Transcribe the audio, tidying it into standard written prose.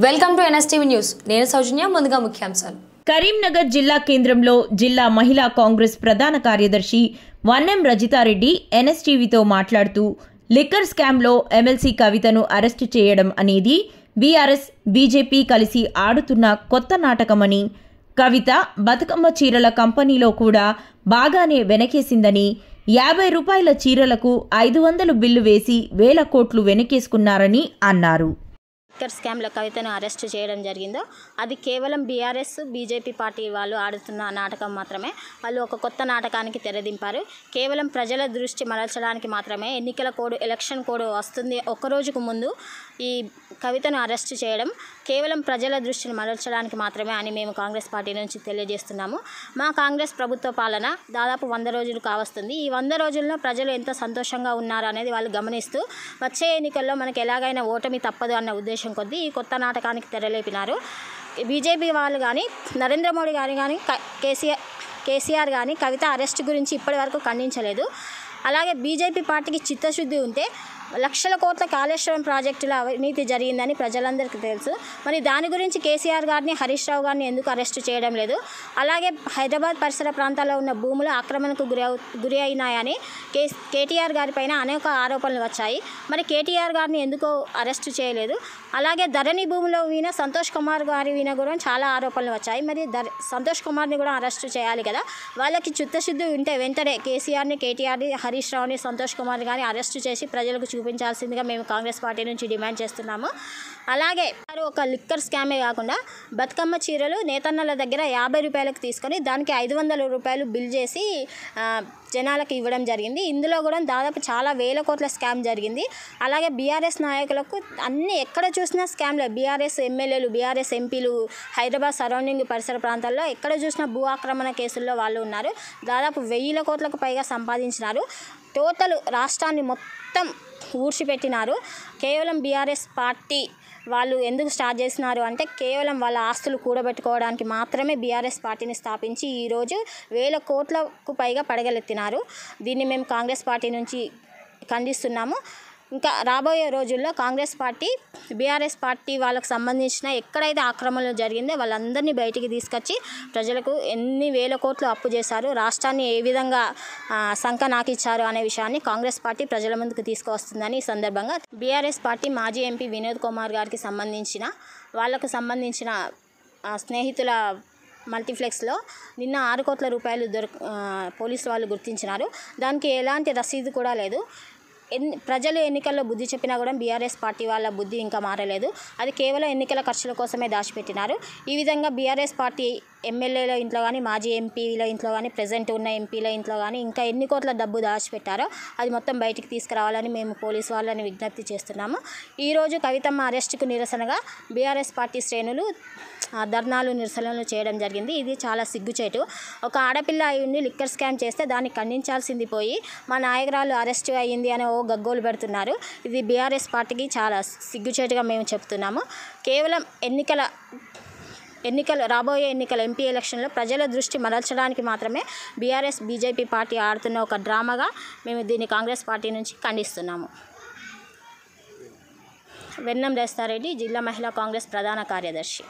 Welcome to NSTV news. నేను సౌజన్య. ముందుగా ముఖ్యాంశాలు. కరీంనగర్ జిల్లా కేంద్రంలో జిల్లా మహిళా కాంగ్రెస్ ప్రధాన కార్యదర్శి వన్నెం రజితారెడ్డి ఎన్ఎస్టీవీతో మాట్లాడుతూ లిక్కర్ స్కామ్లో ఎమ్మెల్సీ కవితను అరెస్టు చేయడం అనేది బీఆర్ఎస్ బీజేపీ కలిసి ఆడుతున్న కొత్త నాటకమని, కవిత బతుకమ్మ చీరల కంపెనీలో కూడా బాగానే వెనకేసిందని, 50 రూపాయల చీరలకు 500 బిల్లు వేసి వేల కోట్లు వెనకేసుకున్నారని అన్నారు. లిక్కర్ స్కామ్లో కవితను అరెస్ట్ చేయడం జరిగిందో అది కేవలం బీఆర్ఎస్ బీజేపీ పార్టీ వాళ్ళు ఆడుతున్న నాటకం మాత్రమే. వాళ్ళు ఒక కొత్త నాటకానికి తెరదింపారు. కేవలం ప్రజల దృష్టి మరల్చడానికి మాత్రమే ఎలక్షన్ కోడ్ వస్తుంది ఒక్క రోజుకు ముందు ఈ కవితను అరెస్ట్ చేయడం కేవలం ప్రజల దృష్టిని మరల్చడానికి మాత్రమే అని మేము కాంగ్రెస్ పార్టీ నుంచి తెలియజేస్తున్నాము. మా కాంగ్రెస్ ప్రభుత్వ పాలన దాదాపు 100 రోజులు కావస్తుంది. ఈ 100 రోజుల్లో ప్రజలు ఎంత సంతోషంగా ఉన్నారు అనేది వాళ్ళు గమనిస్తూ వచ్చే ఎన్నికల్లో మనకు ఎలాగైనా ఓటమి తప్పదు అన్న ఉద్దేశం కొద్దీ ఈ కొత్త నాటకానికి తెరలేపినారు. బీజేపీ వాళ్ళు కానీ, నరేంద్ర మోడీ గారు కానీ, కేసీఆర్ కానీ కవిత అరెస్ట్ గురించి ఇప్పటి వరకు ఖండించలేదు. అలాగే బీజేపీ పార్టీకి చిత్తశుద్ధి ఉంటే లక్షల కోట్ల కాళేశ్వరం ప్రాజెక్టుల అవినీతి జరిగిందని ప్రజలందరికీ తెలుసు. మరి దాని గురించి కేసీఆర్ గారిని, హరీష్ రావు గారిని ఎందుకు అరెస్టు చేయడం లేదు? అలాగే హైదరాబాద్ పరిసర ప్రాంతాల్లో ఉన్న భూములు ఆక్రమణకు గురి అయినాయని కేటీఆర్ గారిపైన అనేక ఆరోపణలు వచ్చాయి. మరి కేటీఆర్ గారిని ఎందుకు అరెస్టు చేయలేదు? అలాగే ధరణి భూమిలో వీణ సంతోష్ కుమార్ గారి వీణ కూడా చాలా ఆరోపణలు వచ్చాయి. మరి సంతోష్ కుమార్ని కూడా అరెస్టు చేయాలి కదా. వాళ్ళకి చిత్తశుద్ధి ఉంటే వెంటనే కేసీఆర్ని, కేటీఆర్ని, హరీష్ రావుని, సంతోష్ కుమార్ గారిని అరెస్టు చేసి ప్రజలకు చూపించాల్సిందిగా మేము కాంగ్రెస్ పార్టీ నుంచి డిమాండ్ చేస్తున్నాము. అలాగే ఒక లిక్కర్ స్కామే కాకుండా బతుకమ్మ చీరలు నేతన్నల దగ్గర 50 రూపాయలకు తీసుకొని దానికి 500 రూపాయలు బిల్ చేసి జనాలకు ఇవ్వడం జరిగింది. ఇందులో కూడా దాదాపు చాలా వేల కోట్ల స్కామ్ జరిగింది. అలాగే బీఆర్ఎస్ నాయకులకు అన్ని ఎక్కడ చూసినా స్కామ్లే. బీఆర్ఎస్ ఎమ్మెల్యేలు, బీఆర్ఎస్ ఎంపీలు హైదరాబాద్ సరౌండింగ్ పరిసర ప్రాంతాల్లో ఎక్కడ చూసినా భూ ఆక్రమణ కేసుల్లో వాళ్ళు ఉన్నారు. దాదాపు 1000 కోట్లకు పైగా సంపాదించినారు. టోటల్ రాష్ట్రాన్ని మొత్తం ఊడ్చిపెట్టినారు. కేవలం బీఆర్ఎస్ పార్టీ వాళ్ళు ఎందుకు స్టార్ట్ చేసినారు అంటే కేవలం వాళ్ళ ఆస్తులు కూడబెట్టుకోవడానికి మాత్రమే బీఆర్ఎస్ పార్టీని స్థాపించి ఈరోజు 1000 కోట్లకు పైగా పడగలెత్తినారు. దీన్ని మేము కాంగ్రెస్ పార్టీ నుంచి ఖండిస్తున్నాము. ఇంకా రాబోయే రోజుల్లో కాంగ్రెస్ పార్టీ బీఆర్ఎస్ పార్టీ వాళ్ళకు సంబంధించిన ఎక్కడైతే ఆక్రమణలు జరిగిందో వాళ్ళందరినీ బయటికి తీసుకొచ్చి ప్రజలకు ఎన్ని వేల కోట్లు అప్పు చేశారు, రాష్ట్రాన్ని ఏ విధంగా సంకనాకిచ్చారు అనే విషయాన్ని కాంగ్రెస్ పార్టీ ప్రజల ముందుకు తీసుకువస్తుందని ఈ సందర్భంగా బీఆర్ఎస్ పార్టీ మాజీ ఎంపీ వినోద్ కుమార్ గారికి వాళ్ళకు సంబంధించిన స్నేహితుల మల్టీప్లెక్స్లో నిన్న 6 కోట్ల రూపాయలు పోలీసు వాళ్ళు గుర్తించినారు. దానికి ఎలాంటి రసీదు కూడా లేదు. ప్రజలు ఎన్నికల్లో బుద్ధి చెప్పినా కూడా బీఆర్ఎస్ పార్టీ వాళ్ళ బుద్ధి ఇంకా మారలేదు. అది కేవలం ఎన్నికల ఖర్చుల కోసమే దాచిపెట్టినారు. ఈ విధంగా బీఆర్ఎస్ పార్టీ ఎమ్మెల్యేల ఇంట్లో కానీ, మాజీ ఎంపీల ఇంట్లో కానీ, ప్రజెంట్ ఉన్న ఎంపీల ఇంట్లో కానీ ఇంకా ఎన్ని కోట్ల డబ్బు దాచిపెట్టారో అది మొత్తం బయటికి తీసుకురావాలని మేము పోలీసు వాళ్ళని విజ్ఞప్తి చేస్తున్నాము. ఈరోజు కవితమ్మ అరెస్టుకు నిరసనగా బీఆర్ఎస్ పార్టీ శ్రేణులు ధర్నాలు, నిరసనలు చేయడం జరిగింది. ఇది చాలా సిగ్గుచేటు. ఒక ఆడపిల్ల అయి ఉండి లిక్కర్ స్కామ్ చేస్తే దాన్ని ఖండించాల్సింది పోయి మా నాయకురాలు అరెస్ట్ అయ్యింది అని గగ్గోలు పెడుతున్నారు. ఇది బీఆర్ఎస్ పార్టీకి చాలా సిగ్గుచేటుగా మేము చెప్తున్నాము. కేవలం రాబోయే ఎన్నికల ఎంపీ ఎలక్షన్లో ప్రజల దృష్టి మరల్చడానికి మాత్రమే బీఆర్ఎస్ బీజేపీ పార్టీ ఆడుతున్న ఒక డ్రామాగా మేము దీన్ని కాంగ్రెస్ పార్టీ నుంచి ఖండిస్తున్నాము. వెన్నం రజితారెడ్డి, జిల్లా మహిళా కాంగ్రెస్ ప్రధాన కార్యదర్శి.